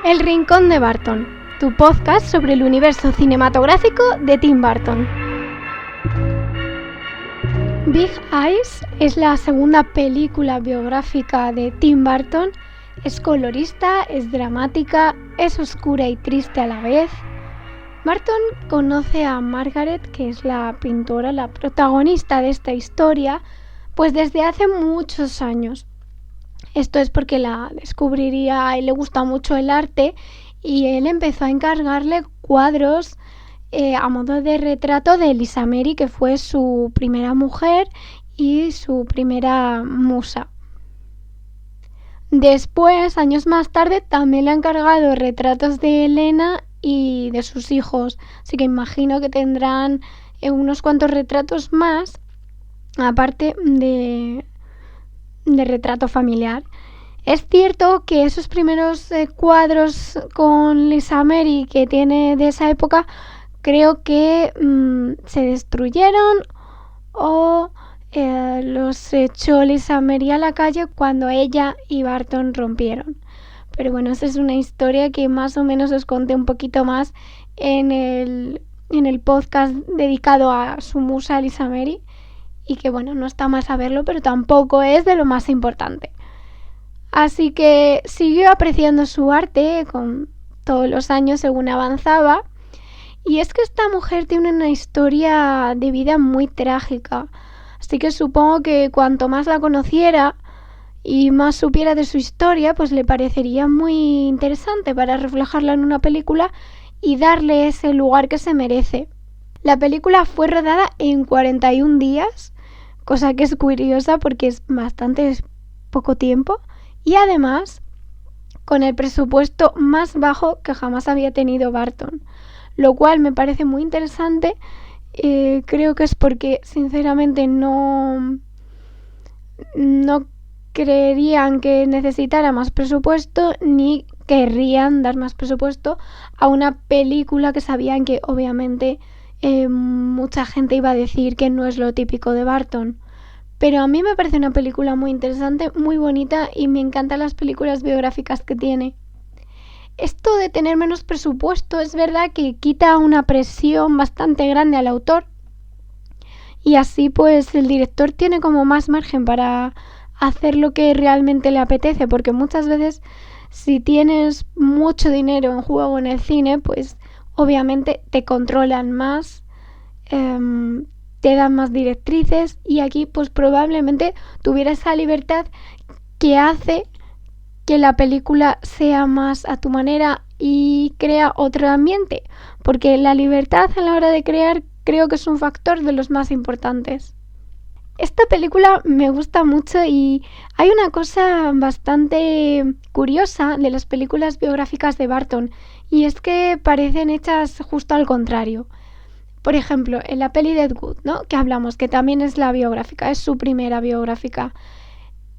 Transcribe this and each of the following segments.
El Rincón de Barton, tu podcast sobre el universo cinematográfico de Tim Burton. Big Eyes es la segunda película biográfica de Tim Burton. Es colorista, es dramática, es oscura y triste a la vez. Burton conoce a Margaret, que es la pintora, la protagonista de esta historia, pues desde hace muchos años. Esto es porque la descubriría y le gusta mucho el arte y él empezó a encargarle cuadros a modo de retrato de Lisa Mary, que fue su primera mujer y su primera musa. Después, años más tarde, también le ha encargado retratos de Elena y de sus hijos, así que imagino que tendrán unos cuantos retratos más, aparte de retrato familiar. Es cierto que esos primeros cuadros con Lisa Mary que tiene de esa época, creo que se destruyeron o los echó Lisa Mary a la calle cuando ella y Burton rompieron. Pero bueno, esa es una historia que más o menos os conté un poquito más en el podcast dedicado a su musa Lisa Mary. Y que bueno, no está mal saberlo, pero tampoco es de lo más importante. Así que siguió apreciando su arte con todos los años según avanzaba. Y es que esta mujer tiene una historia de vida muy trágica. Así que supongo que cuanto más la conociera y más supiera de su historia, pues le parecería muy interesante para reflejarla en una película y darle ese lugar que se merece. La película fue rodada en 41 días, cosa que es curiosa porque es bastante poco tiempo, y además con el presupuesto más bajo que jamás había tenido Burton, lo cual me parece muy interesante. Creo que es porque sinceramente no creerían que necesitara más presupuesto ni querrían dar más presupuesto a una película que sabían que obviamente mucha gente iba a decir que no es lo típico de Burton. Pero a mí me parece una película muy interesante, muy bonita y me encantan las películas biográficas que tiene. Esto de tener menos presupuesto es verdad que quita una presión bastante grande al autor y así pues el director tiene como más margen para hacer lo que realmente le apetece, porque muchas veces si tienes mucho dinero en juego en el cine, pues obviamente te controlan más, te dan más directrices y aquí pues probablemente tuviera esa libertad que hace que la película sea más a tu manera y crea otro ambiente, porque la libertad a la hora de crear creo que es un factor de los más importantes. Esta película me gusta mucho y hay una cosa bastante curiosa de las películas biográficas de Burton y es que parecen hechas justo al contrario. Por ejemplo, en la peli de Ed Wood, ¿no?, que hablamos, que también es la biográfica, es su primera biográfica.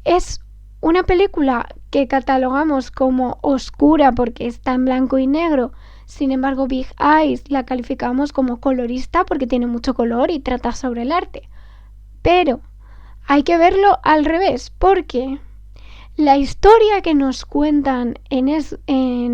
Es una película que catalogamos como oscura porque está en blanco y negro. Sin embargo, Big Eyes la calificamos como colorista porque tiene mucho color y trata sobre el arte. Pero hay que verlo al revés, porque la historia que nos cuentan en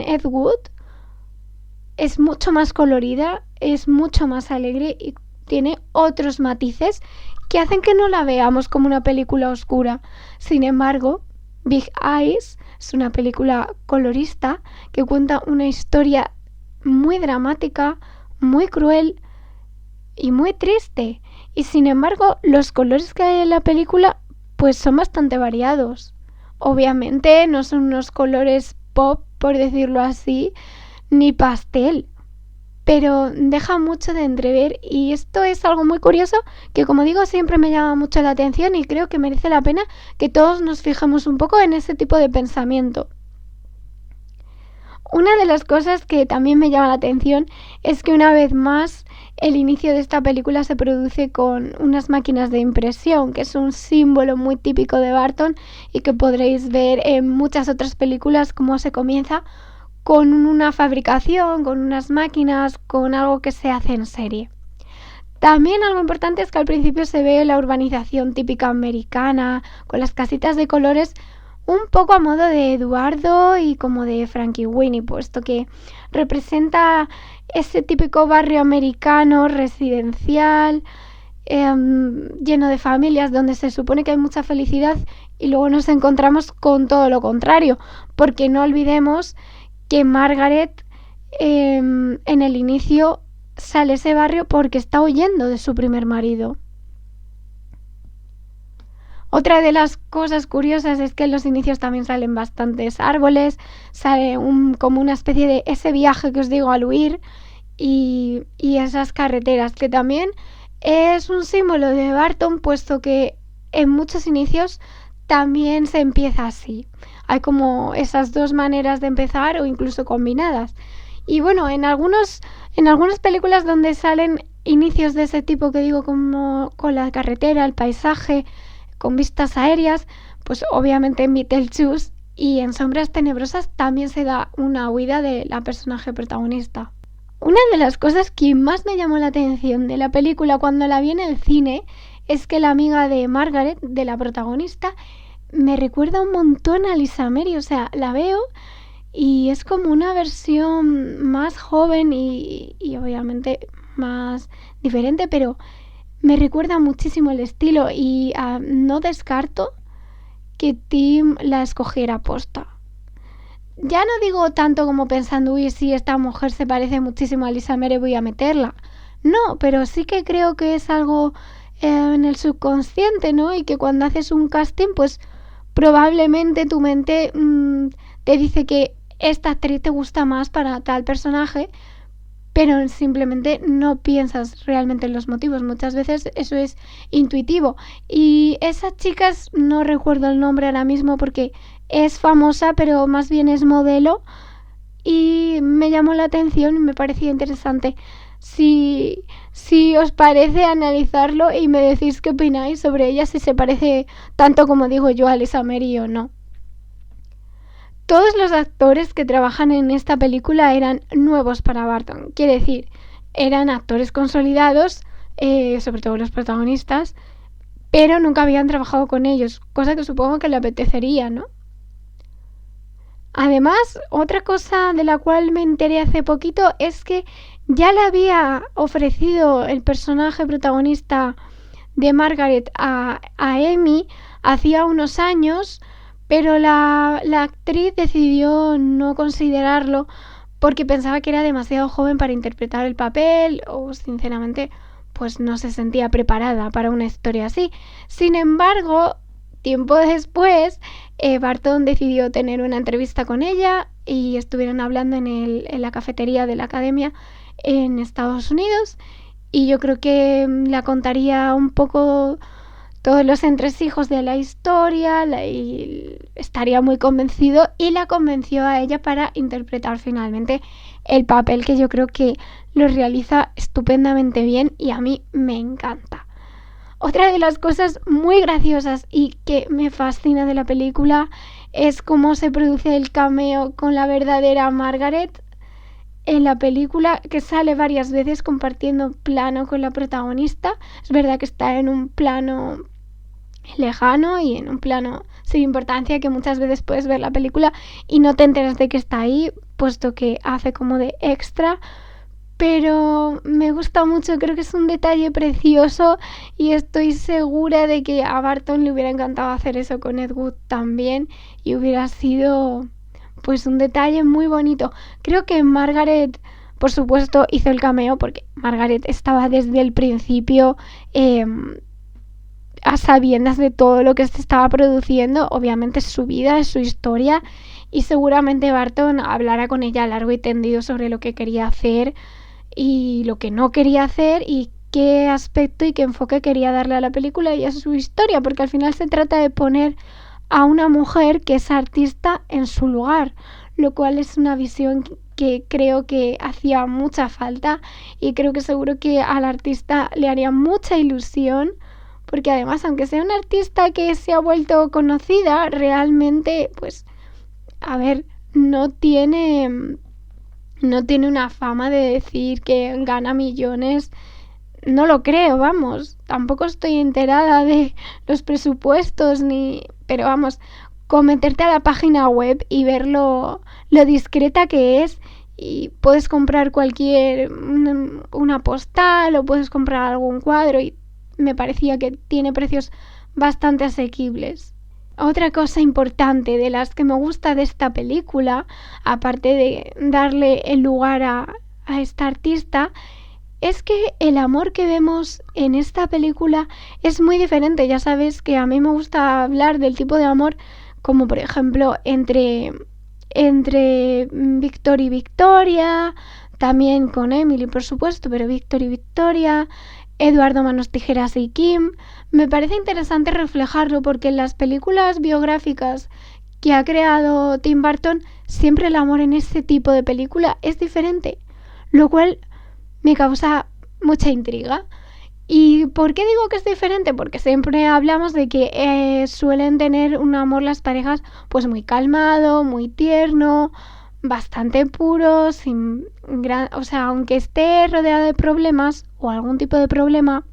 Ed Wood es mucho más colorida, es mucho más alegre y tiene otros matices que hacen que no la veamos como una película oscura. Sin embargo, Big Eyes es una película colorista que cuenta una historia muy dramática, muy cruel y muy triste. Y sin embargo, los colores que hay en la película pues son bastante variados. Obviamente no son unos colores pop, por decirlo así, ni pastel, pero deja mucho de entrever y esto es algo muy curioso que, como digo, siempre me llama mucho la atención y creo que merece la pena que todos nos fijemos un poco en ese tipo de pensamiento. Una de las cosas que también me llama la atención es que una vez más el inicio de esta película se produce con unas máquinas de impresión, que es un símbolo muy típico de Burton y que podréis ver en muchas otras películas cómo se comienza con una fabricación, con unas máquinas, con algo que se hace en serie. También algo importante es que al principio se ve la urbanización típica americana, con las casitas de colores un poco a modo de Eduardo y como de Frankie Winnie, puesto que representa ese típico barrio americano residencial, lleno de familias donde se supone que hay mucha felicidad y luego nos encontramos con todo lo contrario, porque no olvidemos que Margaret en el inicio sale ese barrio porque está huyendo de su primer marido. Otra de las cosas curiosas es que en los inicios también salen bastantes árboles, sale como una especie de ese viaje que os digo al huir y esas carreteras, que también es un símbolo de Barton, puesto que en muchos inicios también se empieza así. Hay como esas dos maneras de empezar o incluso combinadas. Y bueno, en algunas películas donde salen inicios de ese tipo que digo, como con la carretera, el paisaje, con vistas aéreas, pues obviamente en Beetlejuice y en Sombras Tenebrosas también se da una huida de la personaje protagonista. Una de las cosas que más me llamó la atención de la película cuando la vi en el cine es que la amiga de Margaret, de la protagonista, me recuerda un montón a Lisa Mary. O sea, la veo y es como una versión más joven y obviamente más diferente, pero me recuerda muchísimo el estilo y no descarto que Tim la escogiera posta. Ya no digo tanto como pensando, uy, si esta mujer se parece muchísimo a Lisa Mary, voy a meterla. No, pero sí que creo que es algo en el subconsciente, ¿no? Y que cuando haces un casting, pues probablemente tu mente te dice que esta actriz te gusta más para tal personaje, pero simplemente no piensas realmente en los motivos. Muchas veces eso es intuitivo. Y esas chicas, no recuerdo el nombre ahora mismo porque es famosa, pero más bien es modelo, y me llamó la atención y me parecía interesante. Si os parece, analizarlo y me decís qué opináis sobre ella, si se parece tanto como digo yo a Lisa Mary o no. Todos los actores que trabajan en esta película eran nuevos para Barton. Quiere decir, eran actores consolidados, sobre todo los protagonistas, pero nunca habían trabajado con ellos, cosa que supongo que le apetecería, ¿no? Además, otra cosa de la cual me enteré hace poquito es que ya le había ofrecido el personaje protagonista de Margaret a Amy hacía unos años, pero la actriz decidió no considerarlo porque pensaba que era demasiado joven para interpretar el papel o sinceramente pues no se sentía preparada para una historia así. Sin embargo, tiempo después, Barton decidió tener una entrevista con ella y estuvieron hablando en la cafetería de la academia en Estados Unidos, y yo creo que la contaría un poco todos los entresijos de la historia y estaría muy convencido, y la convenció a ella para interpretar finalmente el papel, que yo creo que lo realiza estupendamente bien y a mí me encanta. Otra de las cosas muy graciosas y que me fascina de la película es cómo se produce el cameo con la verdadera Margaret en la película, que sale varias veces compartiendo plano con la protagonista. Es verdad que está en un plano lejano y en un plano sin importancia, que muchas veces puedes ver la película y no te enteras de que está ahí, puesto que hace como de extra, pero me gusta mucho, creo que es un detalle precioso y estoy segura de que a Barton le hubiera encantado hacer eso con Ed Wood también y hubiera sido pues un detalle muy bonito. Creo que Margaret, por supuesto, hizo el cameo porque Margaret estaba desde el principio a sabiendas de todo lo que se estaba produciendo. Obviamente es su vida, es su historia, y seguramente Barton hablará con ella largo y tendido sobre lo que quería hacer y lo que no quería hacer y qué aspecto y qué enfoque quería darle a la película y a su historia, porque al final se trata de poner a una mujer que es artista en su lugar, lo cual es una visión que creo que hacía mucha falta, y creo que seguro que al artista le haría mucha ilusión, porque además, aunque sea una artista que se ha vuelto conocida, realmente, pues, a ver, no tiene una fama de decir que gana millones. No lo creo, vamos. Tampoco estoy enterada de los presupuestos pero vamos, con meterte a la página web y ver lo discreta que es, y puedes comprar una postal o puedes comprar algún cuadro, y me parecía que tiene precios bastante asequibles. Otra cosa importante de las que me gusta de esta película, aparte de darle el lugar a esta artista, es que el amor que vemos en esta película es muy diferente. Ya sabes que a mí me gusta hablar del tipo de amor como por ejemplo entre Víctor y Victoria, también con Emily por supuesto, pero Víctor y Victoria, Eduardo Manos Tijeras y Kim. Me parece interesante reflejarlo porque en las películas biográficas que ha creado Tim Burton, siempre el amor en este tipo de película es diferente, lo cual me causa mucha intriga. ¿Y por qué digo que es diferente? Porque siempre hablamos de que suelen tener un amor las parejas pues muy calmado, muy tierno, bastante puro, aunque esté rodeado de problemas o algún tipo de problema,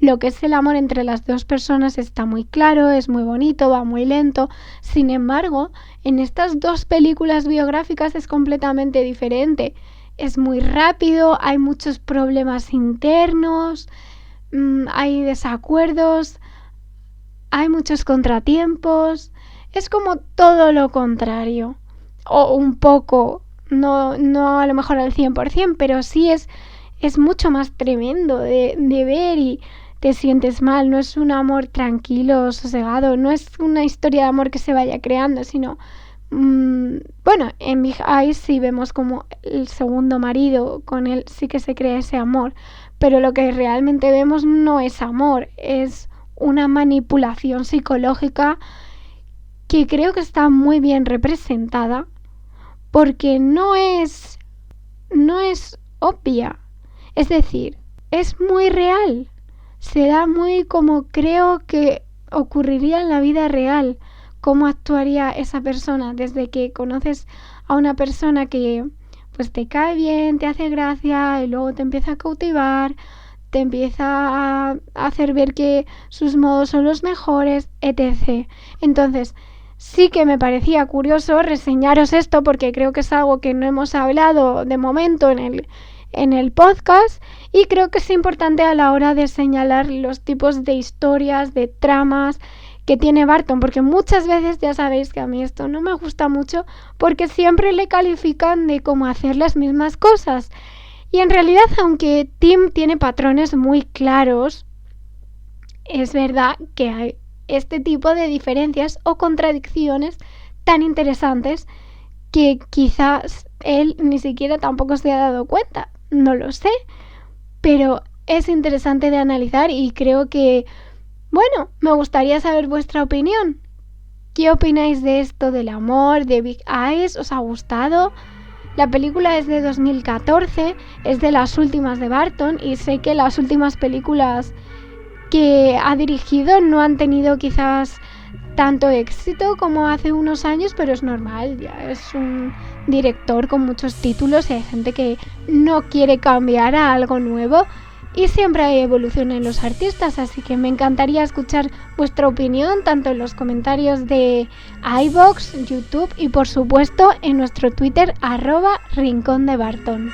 lo que es el amor entre las dos personas está muy claro, es muy bonito, va muy lento. Sin embargo, en estas dos películas biográficas es completamente diferente. Es muy rápido, hay muchos problemas internos, hay desacuerdos, hay muchos contratiempos. Es como todo lo contrario. O un poco, no a lo mejor al 100%, pero sí es mucho más tremendo de ver y te sientes mal. No es un amor tranquilo, sosegado, no es una historia de amor que se vaya creando, sino bueno, en Big Eyes sí vemos como el segundo marido, con él sí que se crea ese amor, pero lo que realmente vemos no es amor, es una manipulación psicológica que creo que está muy bien representada porque no es obvia, es decir, es muy real, se da muy como creo que ocurriría en la vida real. Cómo actuaría esa persona desde que conoces a una persona que pues te cae bien, te hace gracia y luego te empieza a cautivar, te empieza a hacer ver que sus modos son los mejores, etc. Entonces, sí que me parecía curioso reseñaros esto porque creo que es algo que no hemos hablado de momento en el podcast, y creo que es importante a la hora de señalar los tipos de historias, de tramas que tiene Burton, porque muchas veces ya sabéis que a mí esto no me gusta mucho porque siempre le califican de cómo hacer las mismas cosas, y en realidad aunque Tim tiene patrones muy claros, es verdad que hay este tipo de diferencias o contradicciones tan interesantes que quizás él ni siquiera tampoco se ha dado cuenta, no lo sé, pero es interesante de analizar y creo que, bueno, me gustaría saber vuestra opinión. ¿Qué opináis de esto del amor, de Big Eyes? ¿Os ha gustado? La película es de 2014, es de las últimas de Burton, y sé que las últimas películas que ha dirigido no han tenido quizás tanto éxito como hace unos años, pero es normal, ya es un director con muchos títulos y hay gente que no quiere cambiar a algo nuevo, y siempre hay evolución en los artistas, así que me encantaría escuchar vuestra opinión tanto en los comentarios de iVoox, YouTube y por supuesto en nuestro Twitter @Rincón de Burton.